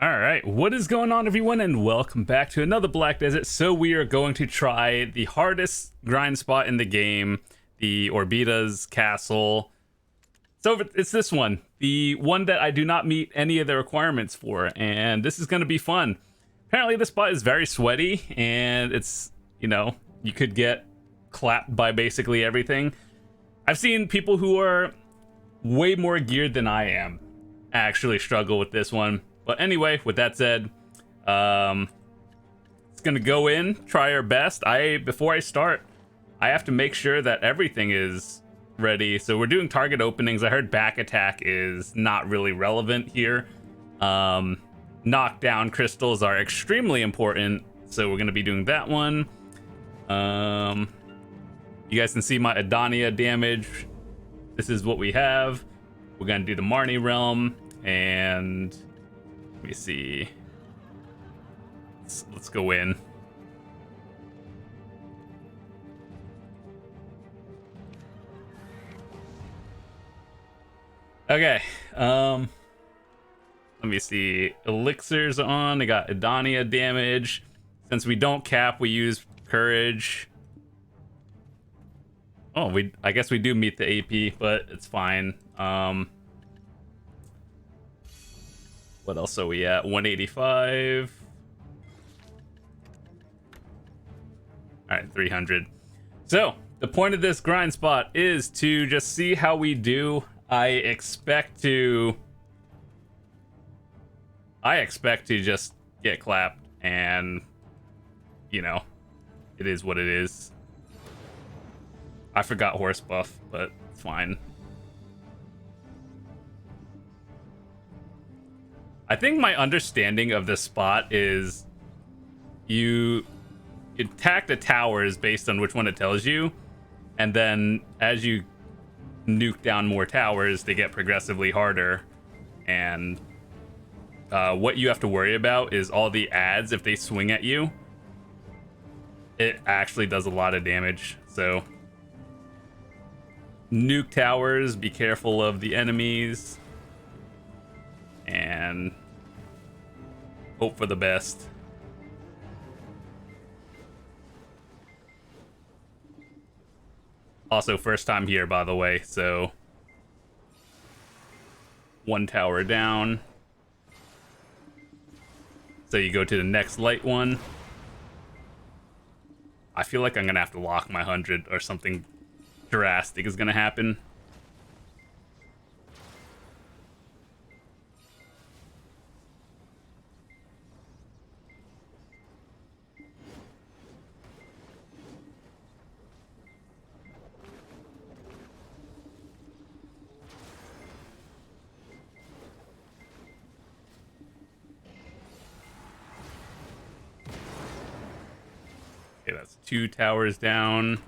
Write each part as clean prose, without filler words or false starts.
All right, what is going on, everyone, and welcome back to another Black Desert. So we are going to try the hardest grind spot in the game, the Orbita's Castle. So it's this one, the one that I do not meet any of the requirements for, and this is going to be fun. Apparently, this spot is very sweaty, and it's, you could get clapped by basically everything. I've seen people who are way more geared than I am actually struggle with this one. But anyway, with that said, it's gonna go in, try our best. Before I start, I have to make sure that everything is ready. So we're doing target openings. I heard back attack is not really relevant here. Knockdown crystals are extremely important, so we're gonna be doing that one. You guys can see my Edania damage. This is what we have. We're gonna do the Marnie realm, and let me see. Let's go in. Okay. Let me see. Elixirs on. I got Edania damage. Since we don't cap, we use courage. Oh, I guess we do meet the AP, but it's fine. What else are we at? 185. All right, 300. So the point of this grind spot is to just see how we do. I expect to just get clapped, and it is what it is. I forgot horse buff, but it's fine. I think my understanding of this spot is you attack the towers based on which one it tells you, and then as you nuke down more towers, they get progressively harder. And what you have to worry about is all the adds. If they swing at you, it actually does a lot of damage. So nuke towers, be careful of the enemies, and hope for the best. Also, first time here, by the way, so one tower down. So you go to the next light one. I feel like I'm gonna have to lock my 100 or something drastic is gonna happen. Okay, that's 2 towers down.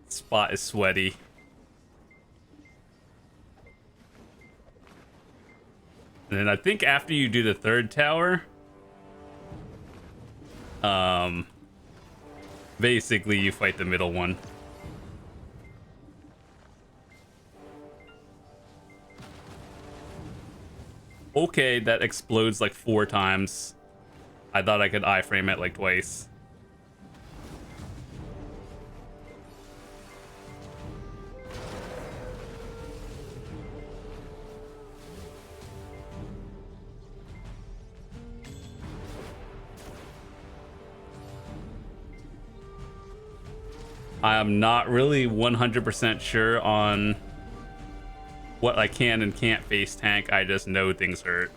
Spot is sweaty. And then I think after you do the 3rd tower, basically you fight the middle one. Okay, that explodes like 4 times. I thought I could iframe it like twice. I am not really 100% sure on what I can and can't face tank. I just know things hurt.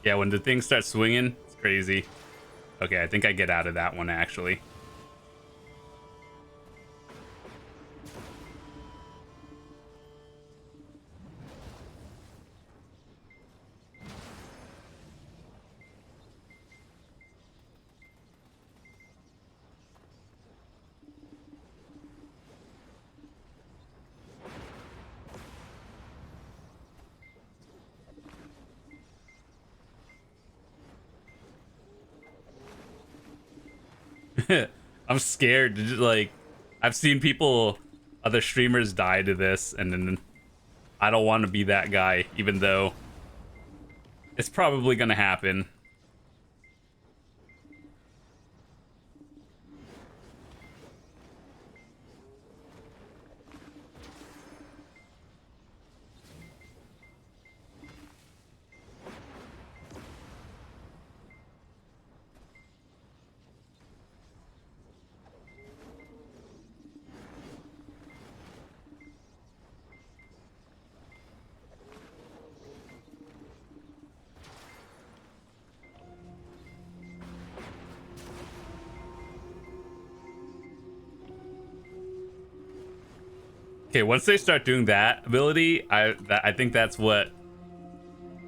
Yeah, when the thing starts swinging, it's crazy. Okay, I think I get out of that one, actually. I'm scared. Like, I've seen people, other streamers die to this, and then I don't want to be that guy, even though it's probably gonna happen. Okay, once they start doing that ability, I think that's what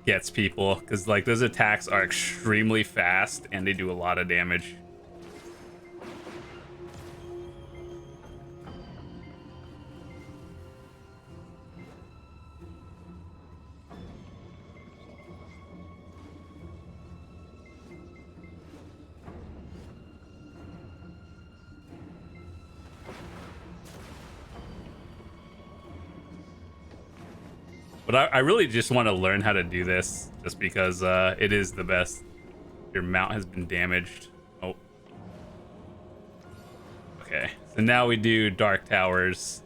gets people, because like those attacks are extremely fast and they do a lot of damage. But I really just want to learn how to do this, just because it is the best. Your mount has been damaged. Oh. Okay, so now we do Dark Towers.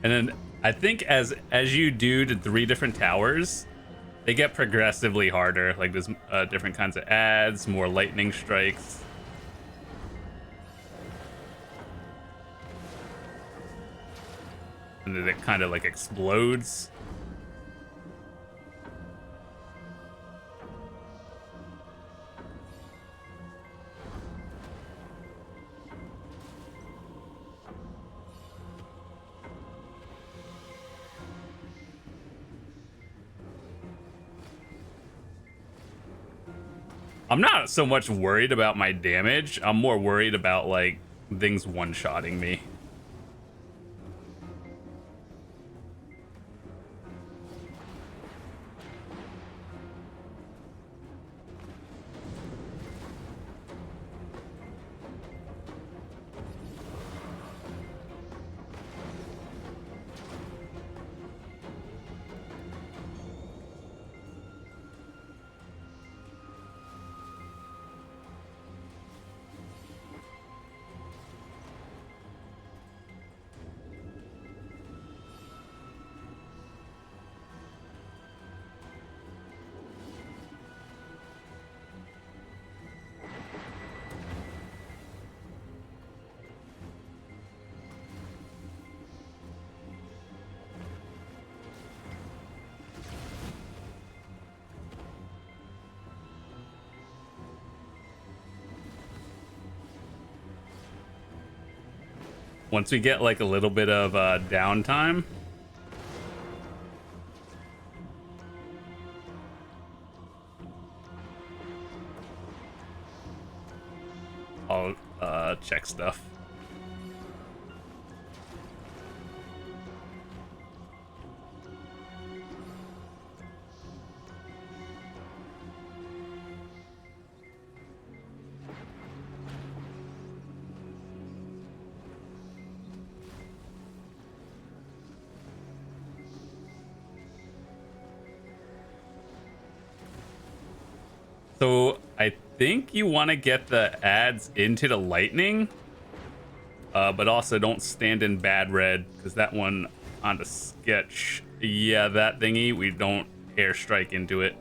And then I think as you do the 3 different towers, they get progressively harder. Like there's different kinds of ads, more lightning strikes. And then it kind of like explodes. I'm not so much worried about my damage. I'm more worried about like things one-shotting me. Once we get like a little bit of downtime, I'll check stuff. So I think you want to get the ads into the lightning, but also don't stand in bad red, because that one on the sketch, yeah, that thingy, we don't airstrike into it.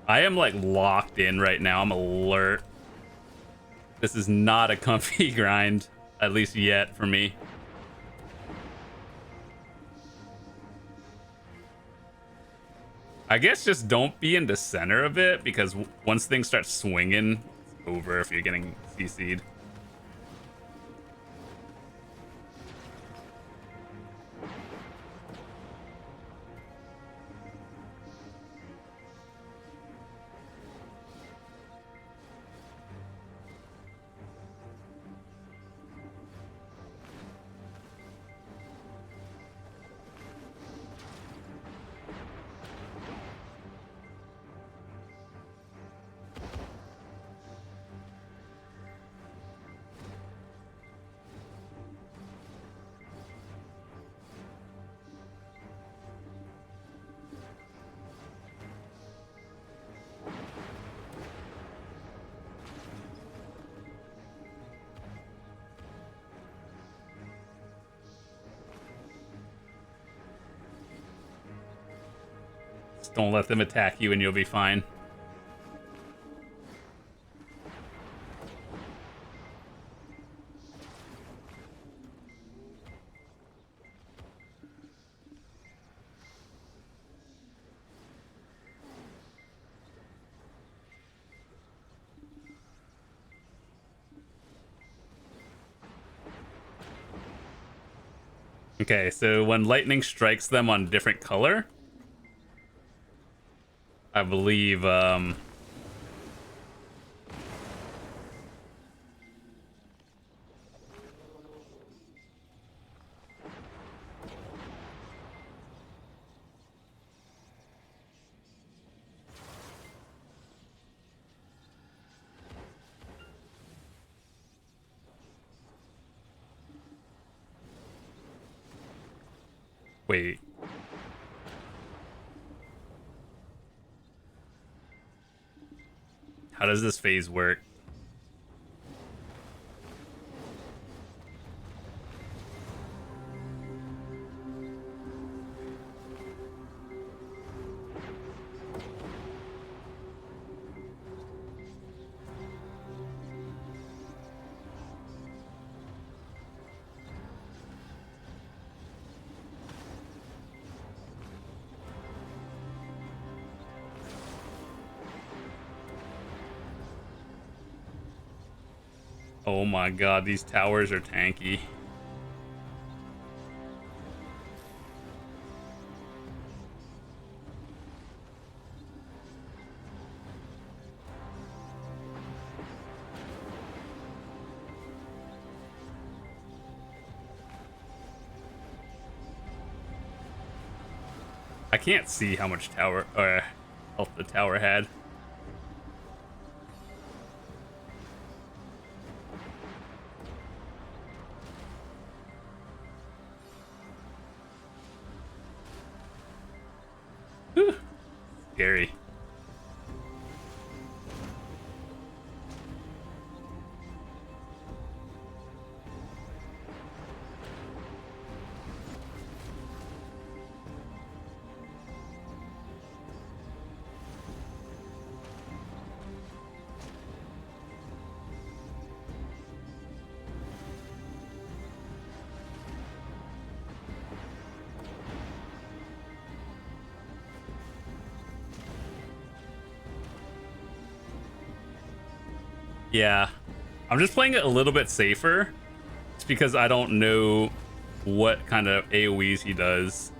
I am like locked in right now. I'm alert. This is not a comfy grind, at least yet for me. I guess just don't be in the center of it, because once things start swinging, it's over if you're getting CC'd. Just don't let them attack you and you'll be fine. Okay, so when lightning strikes them on different color, I believe, wait. How does this phase work? Oh my god, these towers are tanky. I can't see how much tower health the tower had. Whew. Scary. Yeah, I'm just playing it a little bit safer. It's because I don't know what kind of AoEs he does.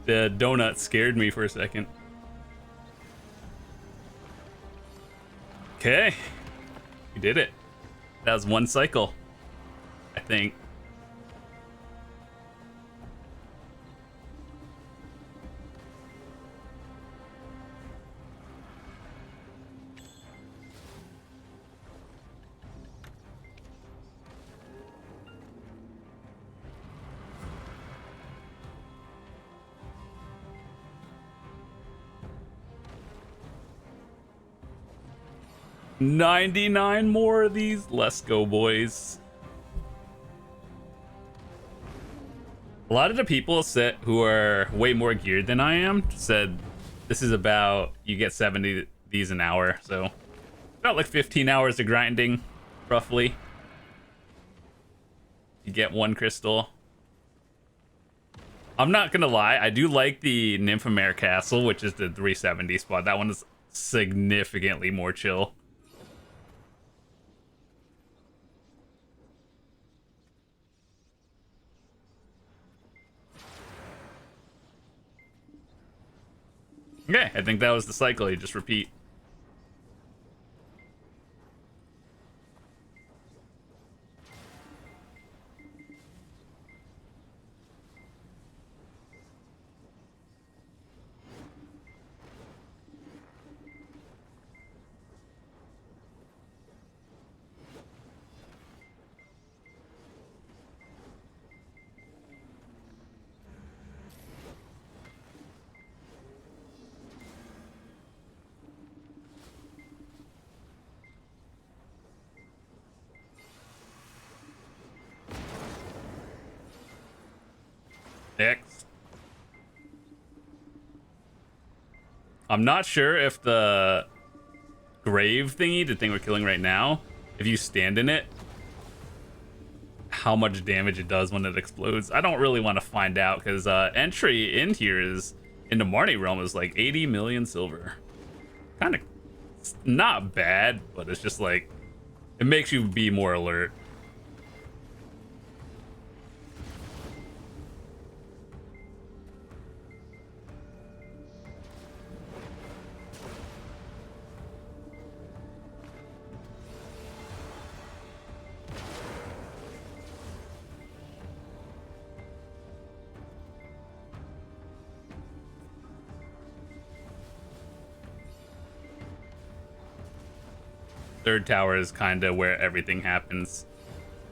The donut scared me for a second. Okay. We did it. That was one cycle, I think. $99 more of these. Let's go, boys. A lot of the people who are way more geared than I am said this is about, you get 70 these an hour, so about like 15 hours of grinding, roughly. You get one crystal. I'm not gonna lie, I do like the Nymphomere Castle, which is the 370 spot. That one is significantly more chill. Okay, I think that was the cycle. You just repeat. Next. I'm not sure if the grave thingy, the thing we're killing right now, if you stand in it, how much damage it does when it explodes. I don't really want to find out, because entry in here is, in the Marnie realm, is like 80 million silver. Kind of not bad, but it's just like, it makes you be more alert. Third tower is kind of where everything happens.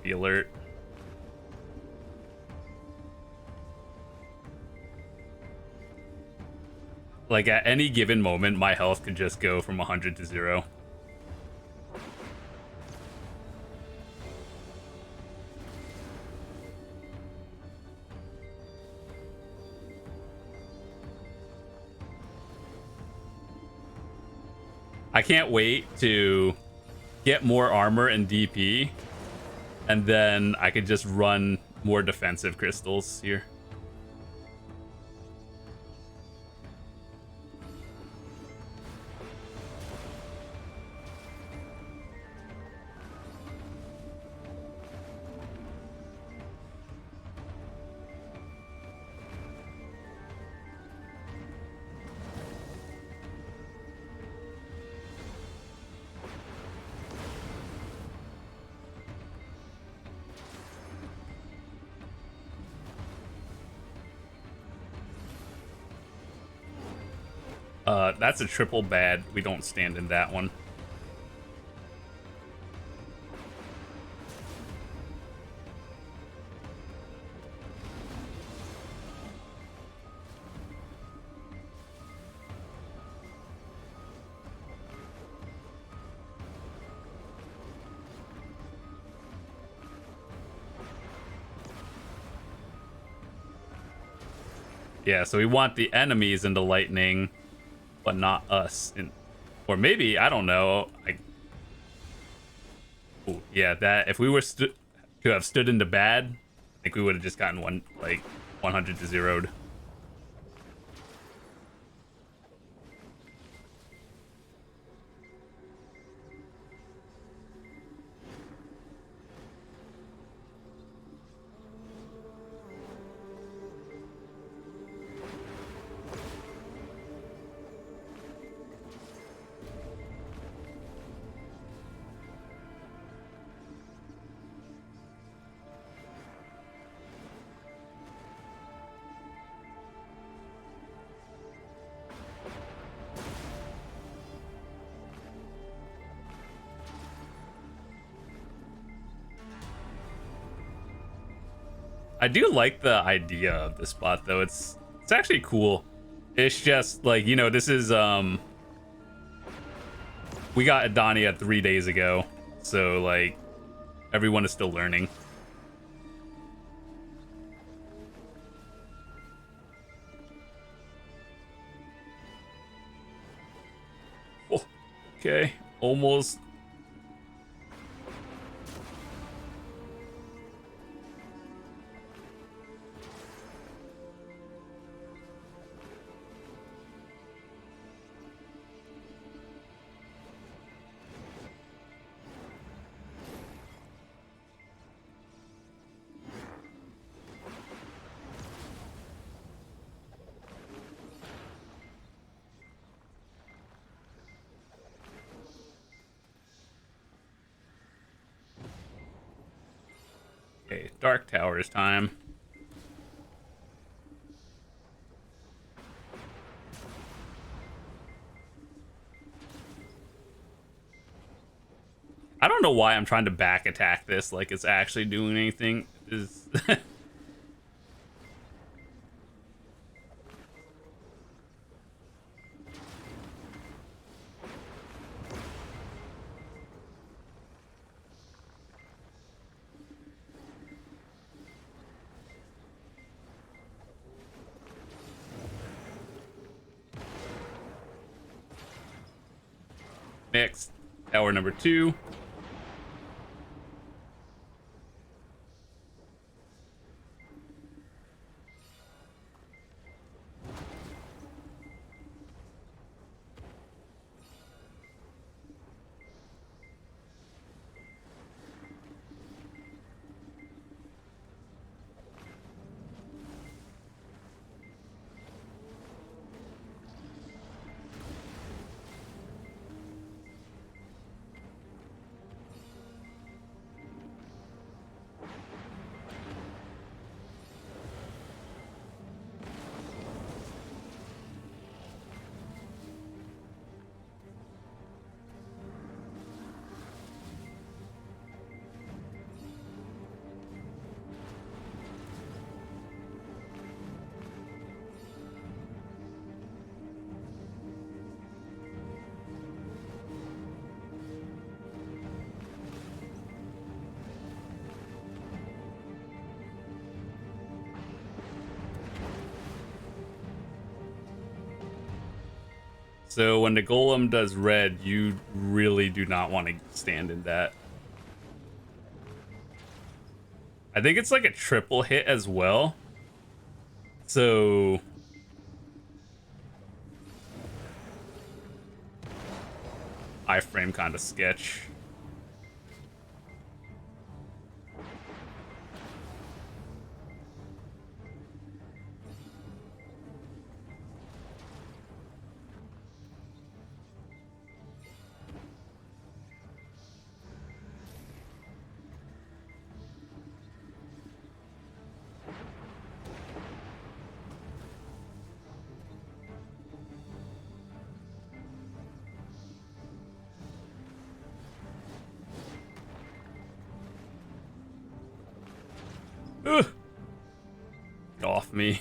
Be alert. Like at any given moment, my health could just go from 100 to 0. I can't wait to get more armor and DP, and then I could just run more defensive crystals here. That's a triple bad. We don't stand in that one. Yeah, so we want the enemies into lightning, but not us. Or maybe, I don't know. Ooh, yeah, that if we were to have stood into bad, I think we would have just gotten 100 to 0'd. I do like the idea of the spot though. It's actually cool. It's just like, you know, this is we got Edania 3 days ago. So like everyone is still learning. Oh, okay. Almost. Okay, Dark Towers time. I don't know why I'm trying to back attack this like it's actually doing anything. Is next tower number 2. So when the golem does red, you really do not want to stand in that. I think it's like a triple hit as well. So iframe kind of sketch. Ugh. Get off me.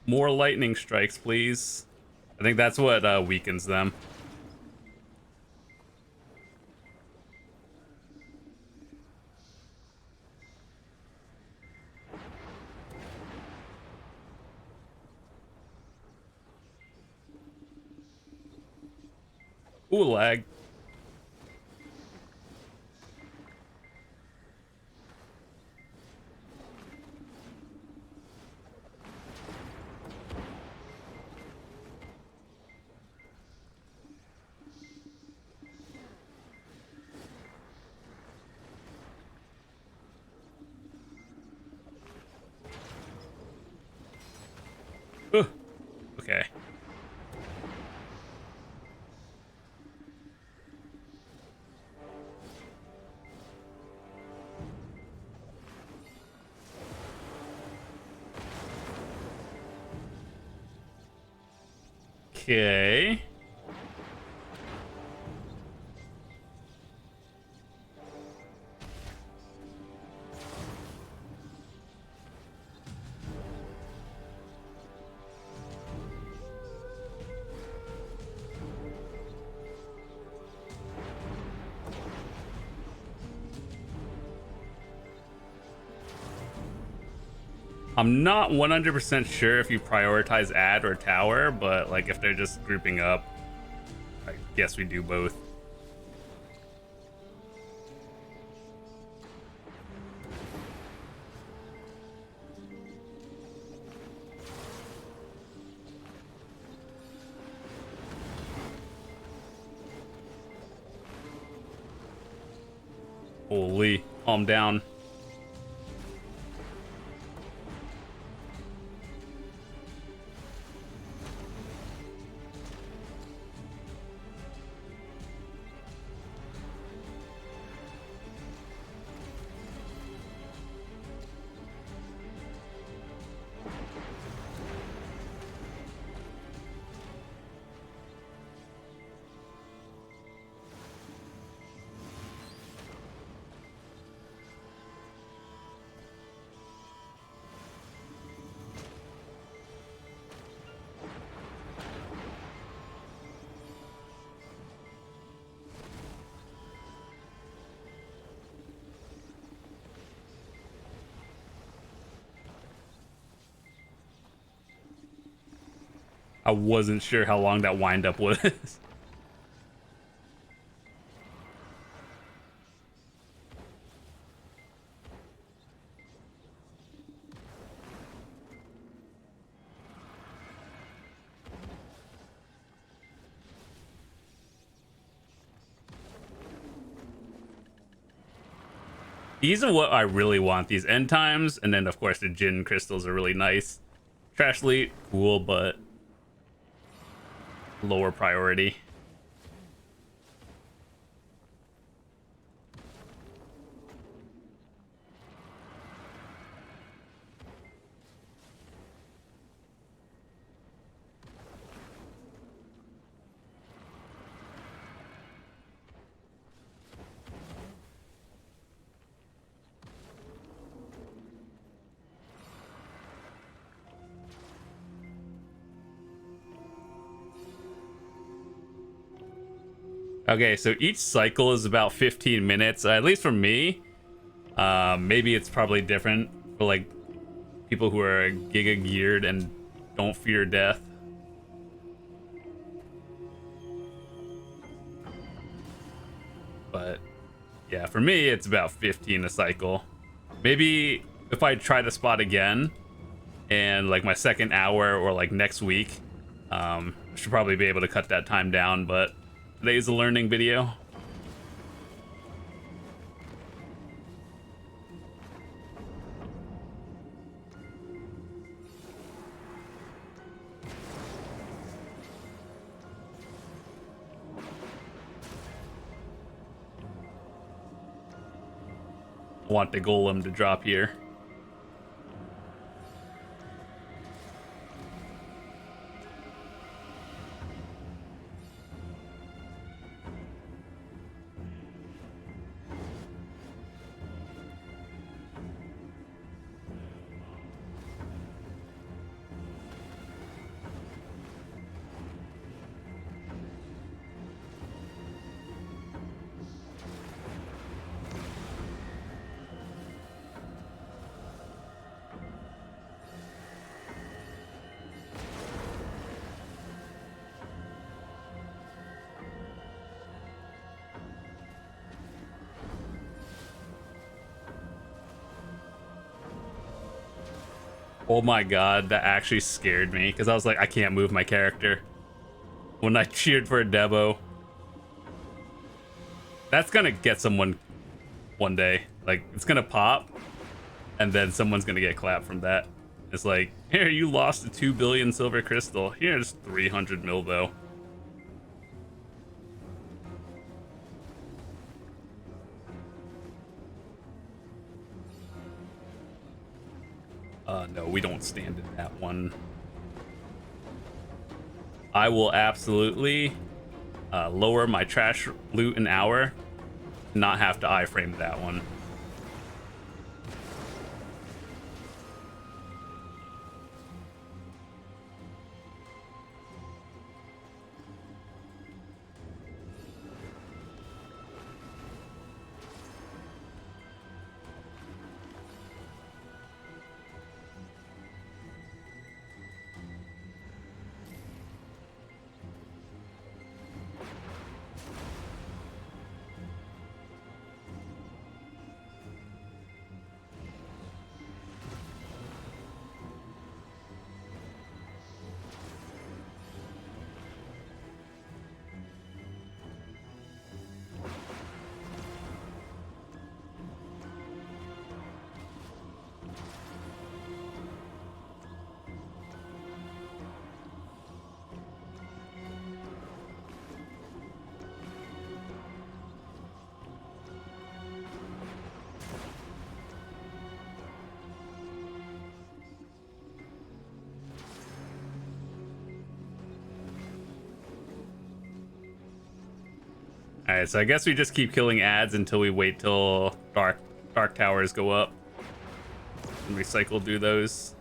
More lightning strikes, please. I think that's what weakens them. Ooh, lag. Okay. Okay. I'm not 100% sure if you prioritize ad or tower, but like if they're just grouping up, I guess we do both. Holy, calm down. I wasn't sure how long that windup was. These are what I really want, these end times, and then of course the Jinn crystals are really nice. Trash loot, cool, but lower priority. Okay, so each cycle is about 15 minutes, at least for me. Maybe it's probably different for like people who are giga geared and don't fear death. But yeah, for me, it's about 15 a cycle. Maybe if I try the spot again and like my second hour or like next week, I should probably be able to cut that time down, but today's a learning video. I want the golem to drop here. Oh my god, that actually scared me because I was like, I can't move my character when I cheered for a Debo. That's gonna get someone one day. Like, it's gonna pop and then someone's gonna get clapped from that. It's like, here, you lost a 2 billion silver crystal. Here's 300 mil though. No, we don't stand in that one. I will absolutely lower my trash loot an hour, not have to iframe that one. Alright, so I guess we just keep killing ads until we wait till dark towers go up and recycle do those.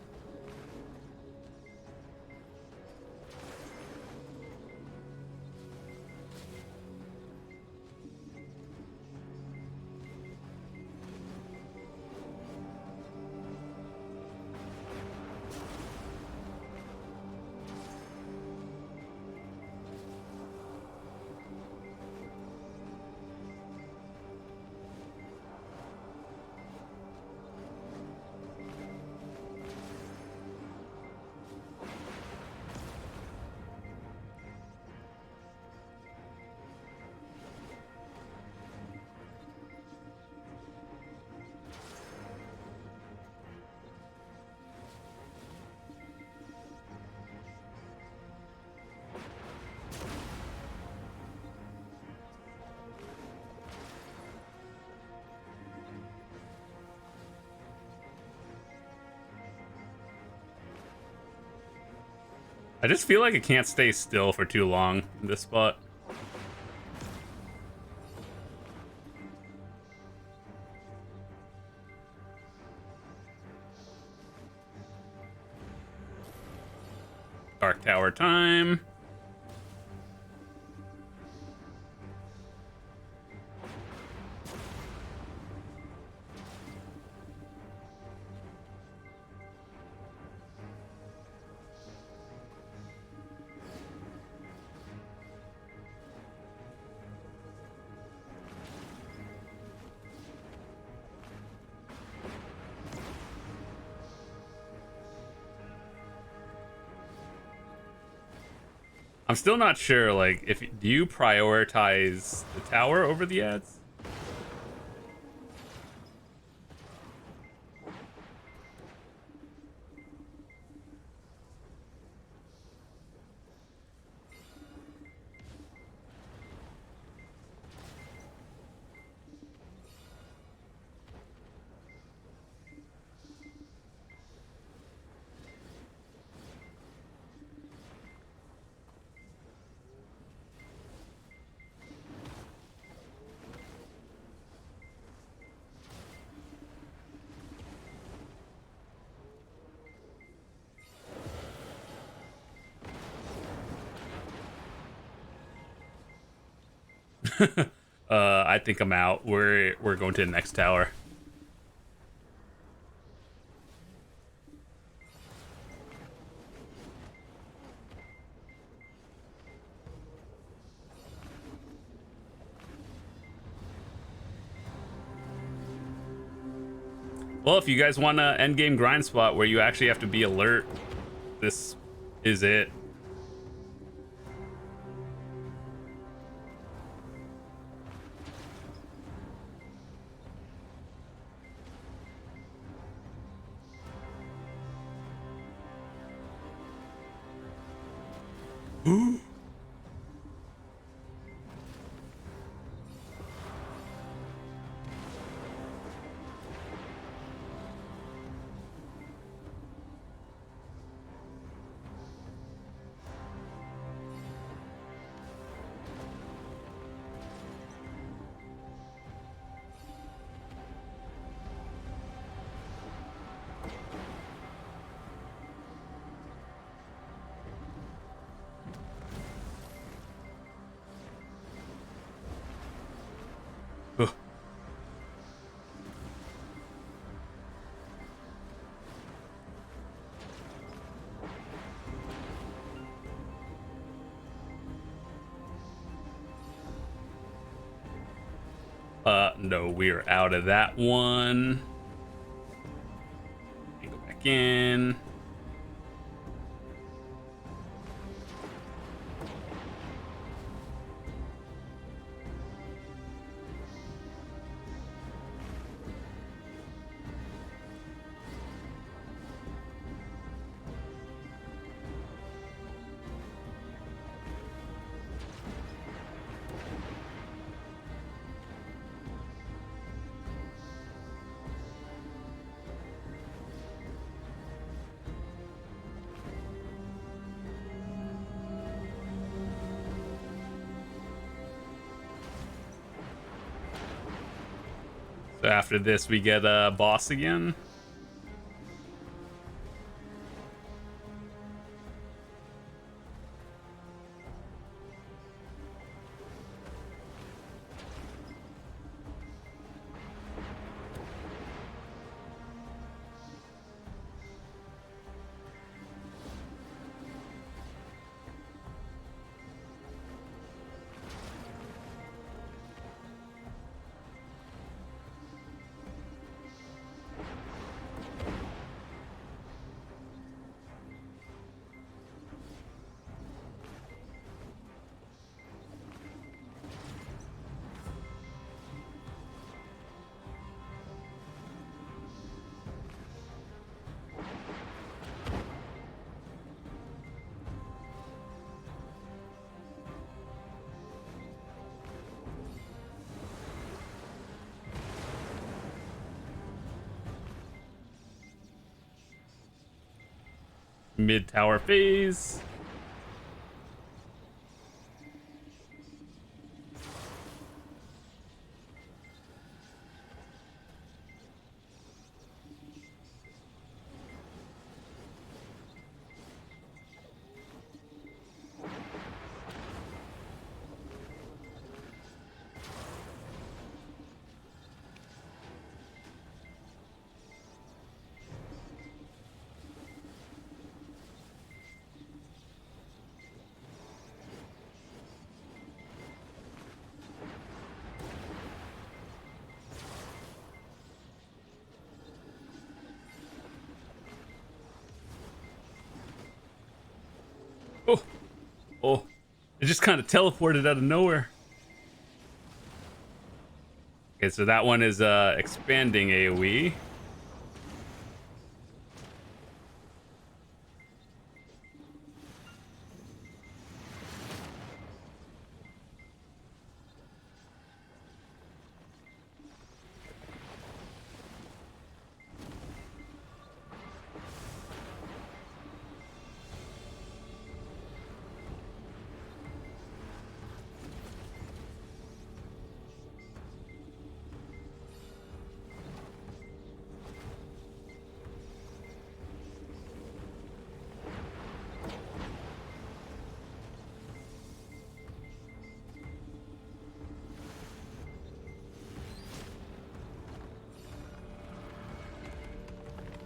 I just feel like I can't stay still for too long in this spot. Dark tower time. I'm still not sure, like, if do you prioritize the tower over the ads? I think I'm out. We're going to the next tower. Well, if you guys want an endgame grind spot where you actually have to be alert, this is it. Ugh. No, we're out of that one. Go back in. So after this, we get a boss again. Mid-tower phase. Oh, oh, it just kind of teleported out of nowhere. Okay, so that one is expanding AoE.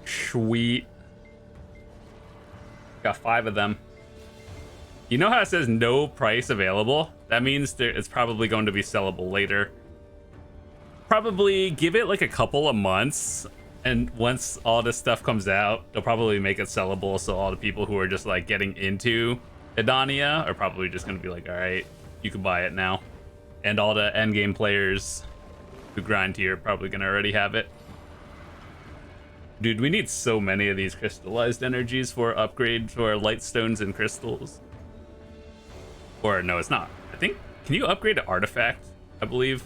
Sweet. Got 5 of them. You know how it says no price available? That means it's probably going to be sellable later. Probably give it like a couple of months, and once all this stuff comes out, they'll probably make it sellable, so all the people who are just like getting into Edania are probably just going to be like, all right, you can buy it now. And all the endgame players who grind here are probably going to already have it. Dude, we need so many of these crystallized energies for upgrade to our light stones and crystals. Or no, it's not. I think, can you upgrade to artifact? I believe.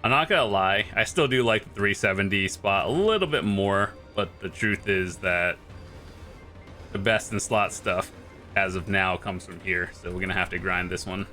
I'm not gonna lie, I still do like the 370 spot a little bit more, but the truth is that the best in slot stuff as of now comes from here, so we're gonna have to grind this one.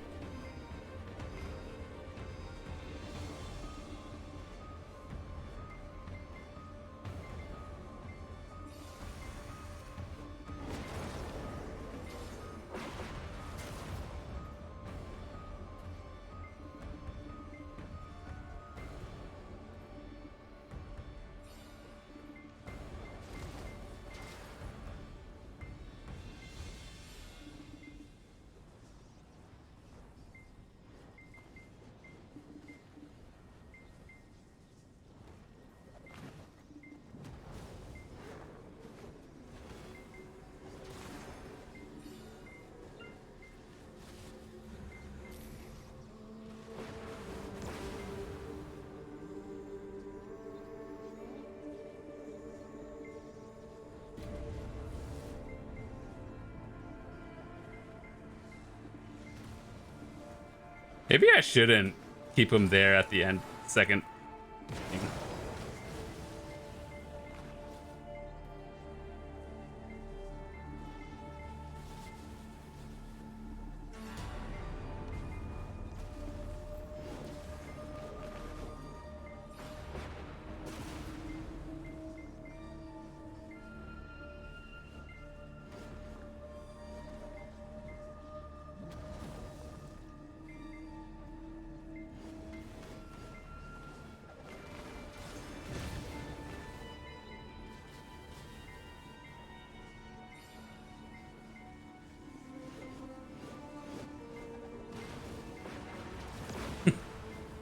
Maybe I shouldn't keep him there at the end second.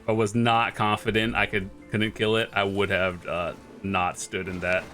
If I was not confident I couldn't kill it, I would have not stood in that.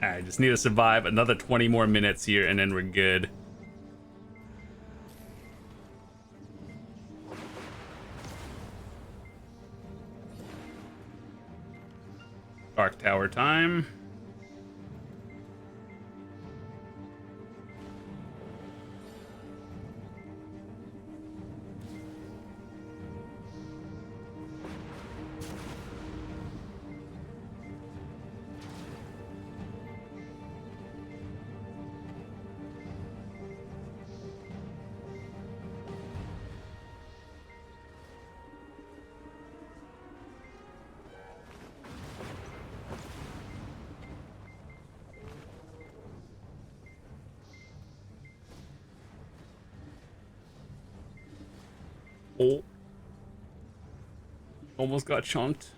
Alright, just need to survive another 20 more minutes here and then we're good. Dark Tower time. Oh, almost got chunked.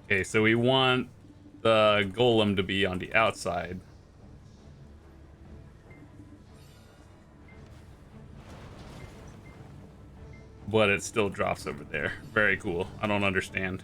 Okay, so we want the golem to be on the outside. But it still drops over there. Very cool. I don't understand.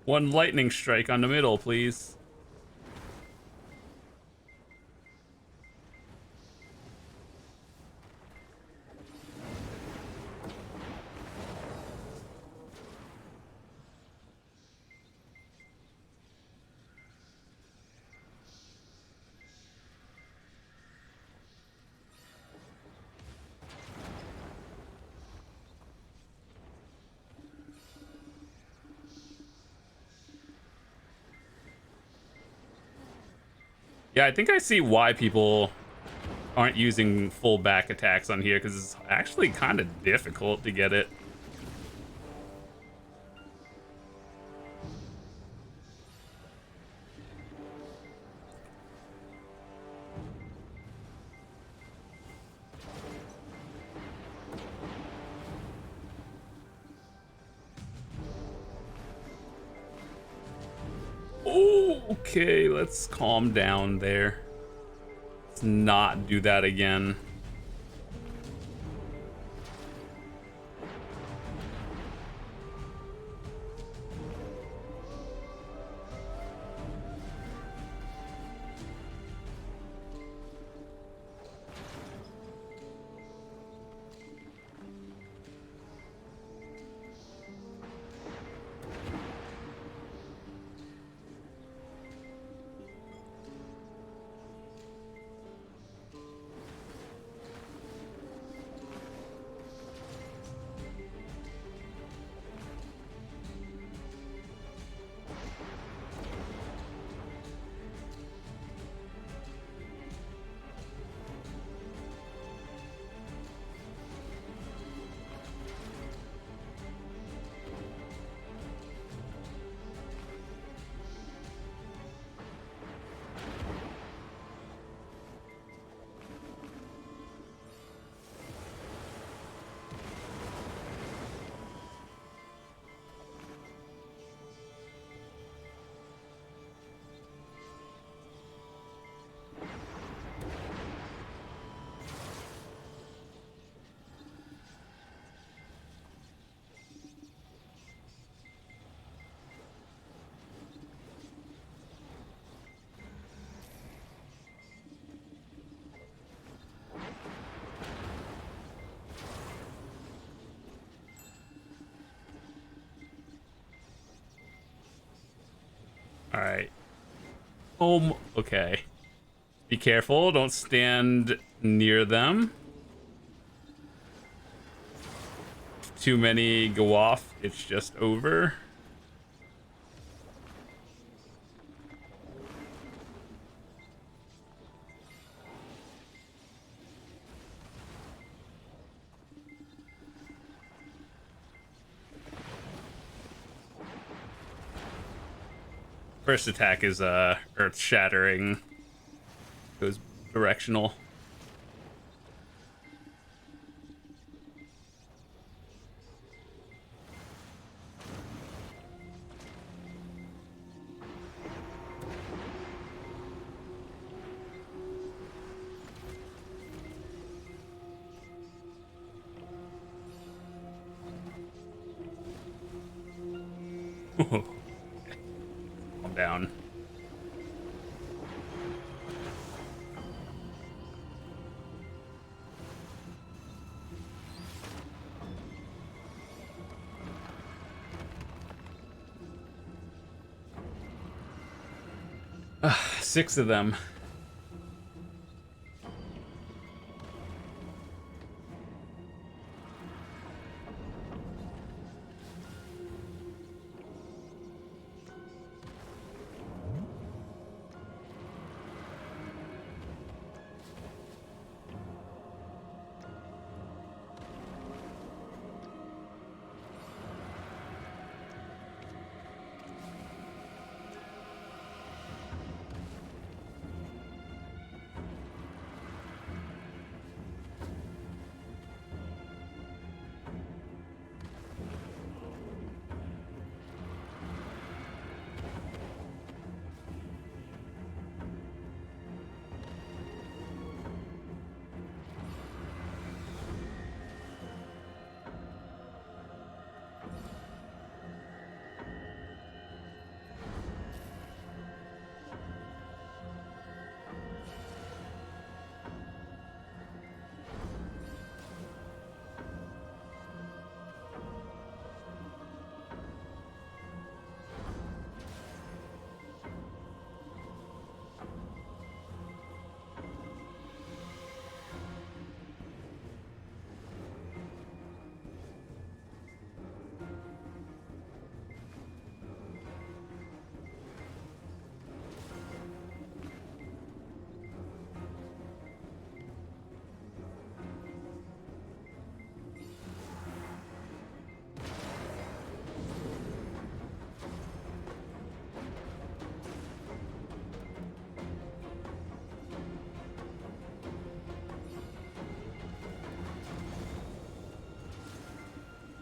One lightning strike on the middle, please. Yeah, I think I see why people aren't using full back attacks on here, because it's actually kind of difficult to get it. Oh, okay, let's calm down there. Let's not do that again. All right. Okay. Be careful. Don't stand near them. If too many go off, it's just over. First attack is earth shattering. Goes directional. Calm down. Six of them.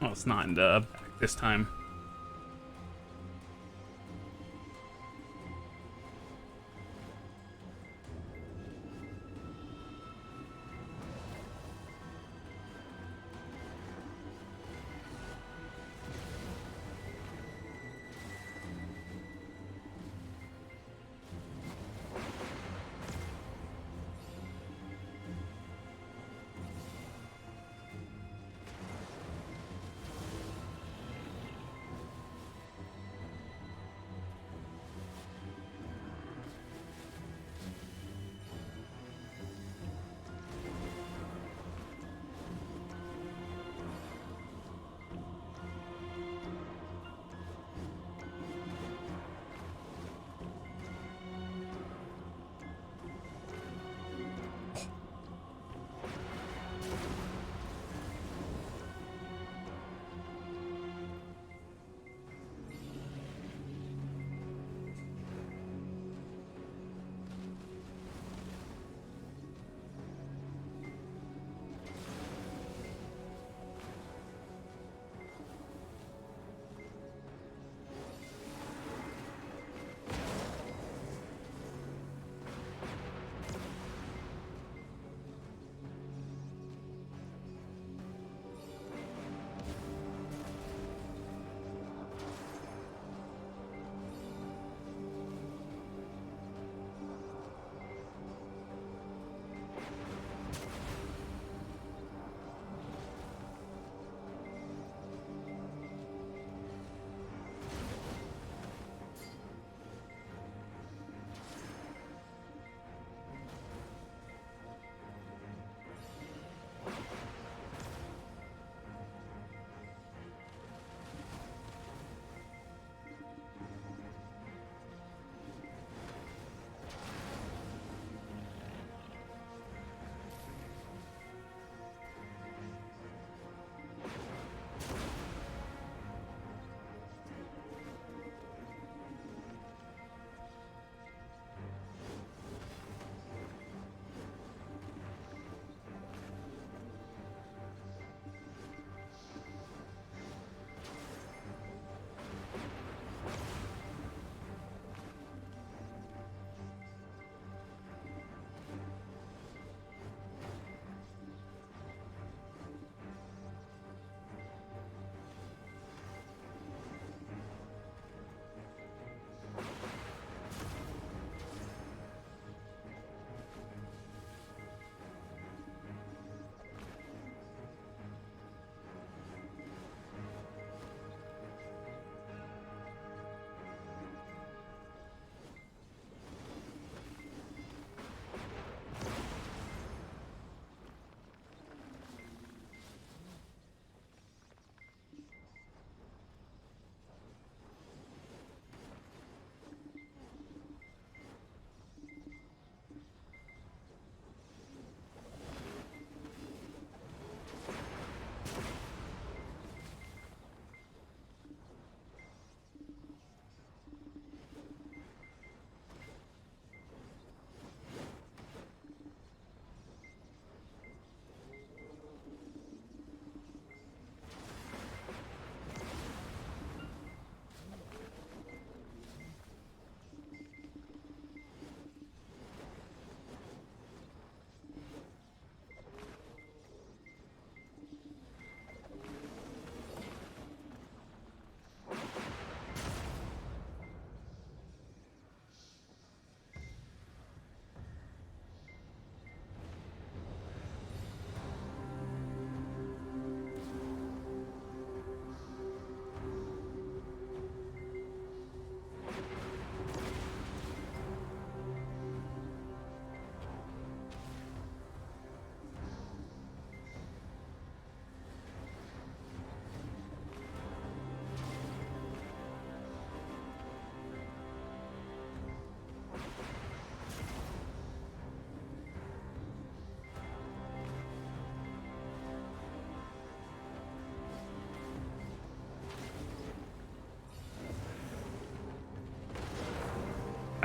Oh, it's not in the back this time.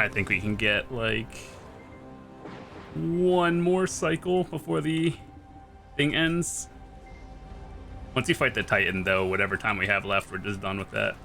I think we can get like one more cycle before the thing ends. Once you fight the Titan, though, whatever time we have left, we're just done with that.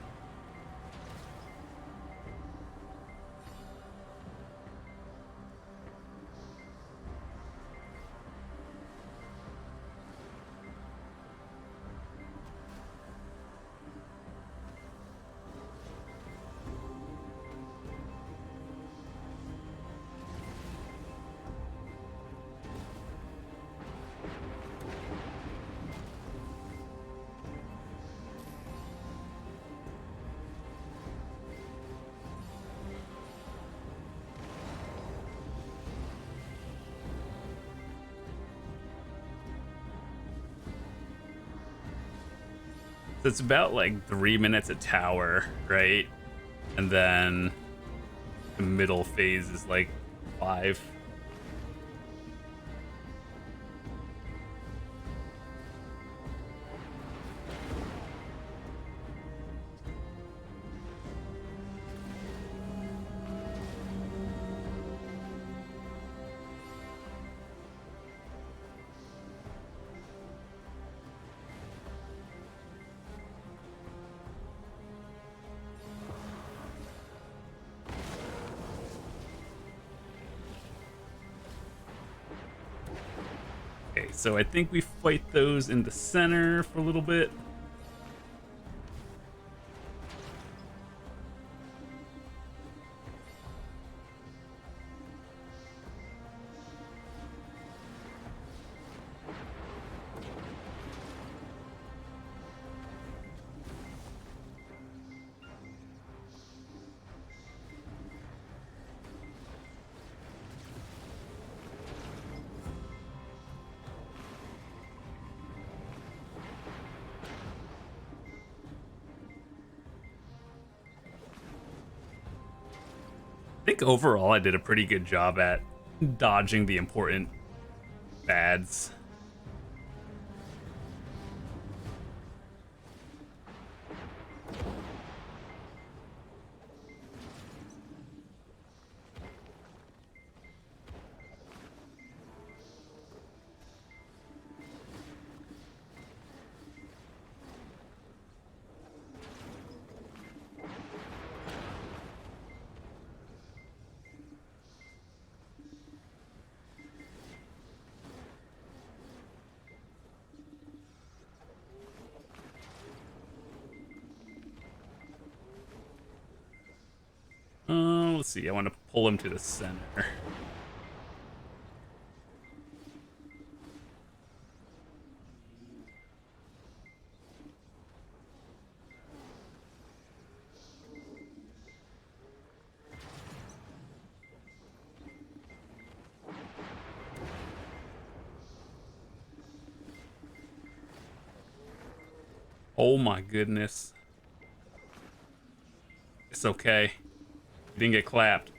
So it's about like 3 minutes a tower, right? And then the middle phase is like 5. Okay, so I think we fight those in the center for a little bit. I think overall I did a pretty good job at dodging the important bads. Let's see, I want to pull him to the center. Oh my goodness. It's okay. You didn't get clapped.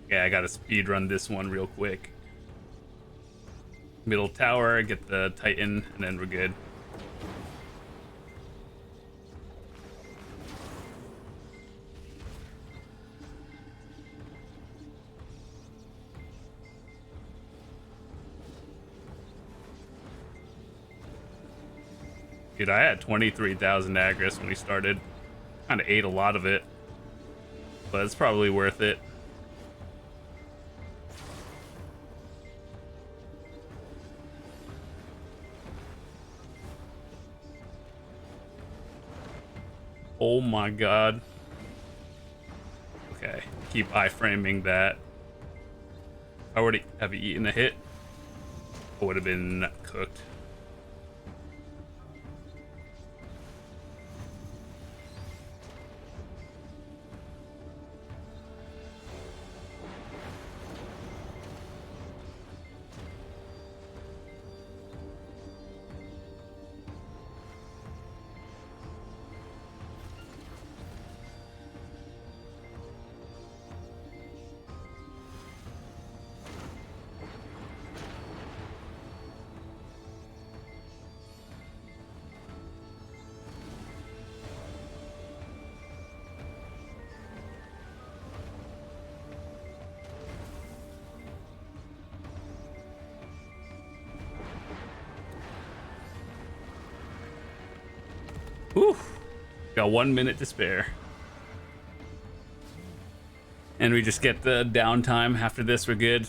Yeah, I gotta speed run this one real quick. Middle tower, get the Titan, and then we're good. Dude, I had 23,000 Agris when we started. Kind of ate a lot of it, but it's probably worth it. Oh my god. Okay, keep iframing that. I already have you eaten a hit? I would have been cooked. Whew. Got 1 minute to spare. And we just get the downtime. After this, we're good.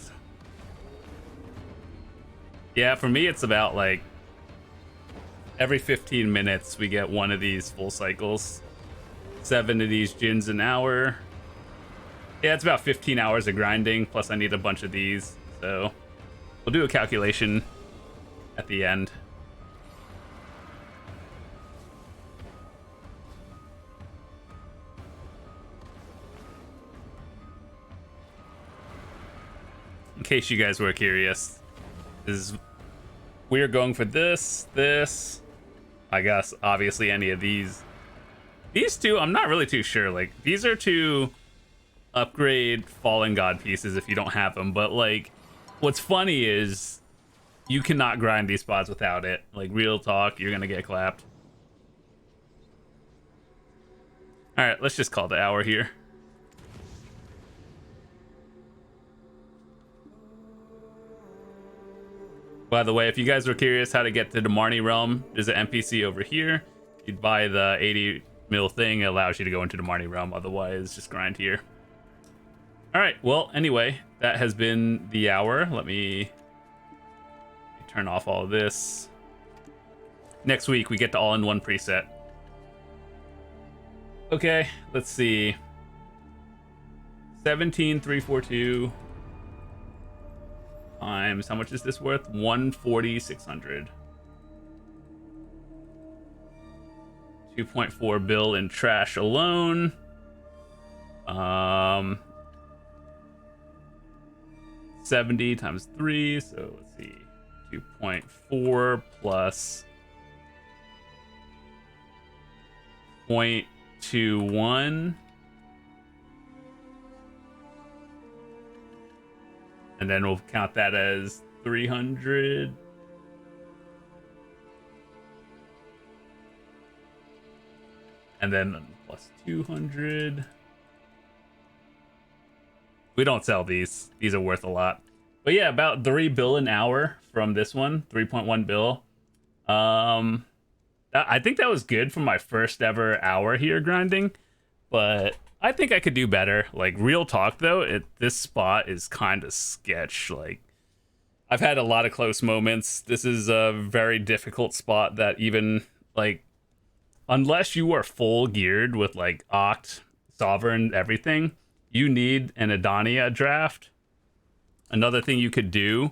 Yeah, for me, it's about like every 15 minutes we get one of these full cycles. 7 of these gins an hour. Yeah, it's about 15 hours of grinding, plus I need a bunch of these. So we'll do a calculation at the end. In case you guys were curious, we're going for this, I guess, obviously any of these. These two, I'm not really too sure. Like, these are to upgrade Fallen God pieces if you don't have them. But, like, what's funny is you cannot grind these spots without it. Like, real talk, you're going to get clapped. All right, let's just call the hour here. By the way, if you guys were curious how to get to the Marnie Realm, there's an NPC over here. You'd buy the 80 mil thing. It allows you to go into the Marnie Realm. Otherwise, just grind here. All right. Well, anyway, that has been the hour. Let me turn off all of this. Next week, we get the all-in-one preset. Okay, let's see. 17,342 times, how much is this worth? 140,600. 2.4 bill in trash alone. 70 times 3, so let's see. 2.4 plus 0.21. And then we'll count that as 300. And then plus 200. We don't sell these. These are worth a lot. But yeah, about 3 bill an hour from this one. 3.1 bill. I think that was good for my first ever hour here grinding. But I think I could do better. Like, real talk though, this spot is kind of sketch. Like, I've had a lot of close moments. This is a very difficult spot that even, like, unless you are full geared with like Oct, Sovereign, everything, you need an Edania draft. Another thing you could do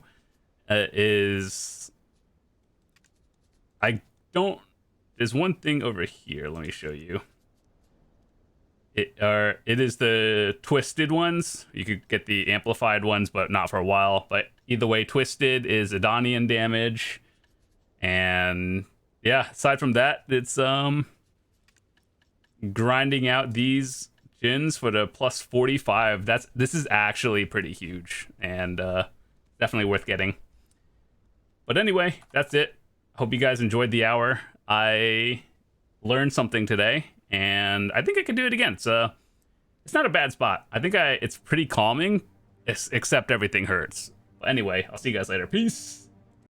is, there's one thing over here. Let me show you. It is the twisted ones. You could get the amplified ones, but not for a while. But either way, twisted is Edanian damage. And yeah, aside from that, it's grinding out these gins for the plus 45. This is actually pretty huge and definitely worth getting. But anyway, that's it. Hope you guys enjoyed the hour. I learned something today, and I think I could do it again. So it's not a bad spot. I think it's pretty calming, except everything hurts. But anyway, I'll see you guys later. Peace.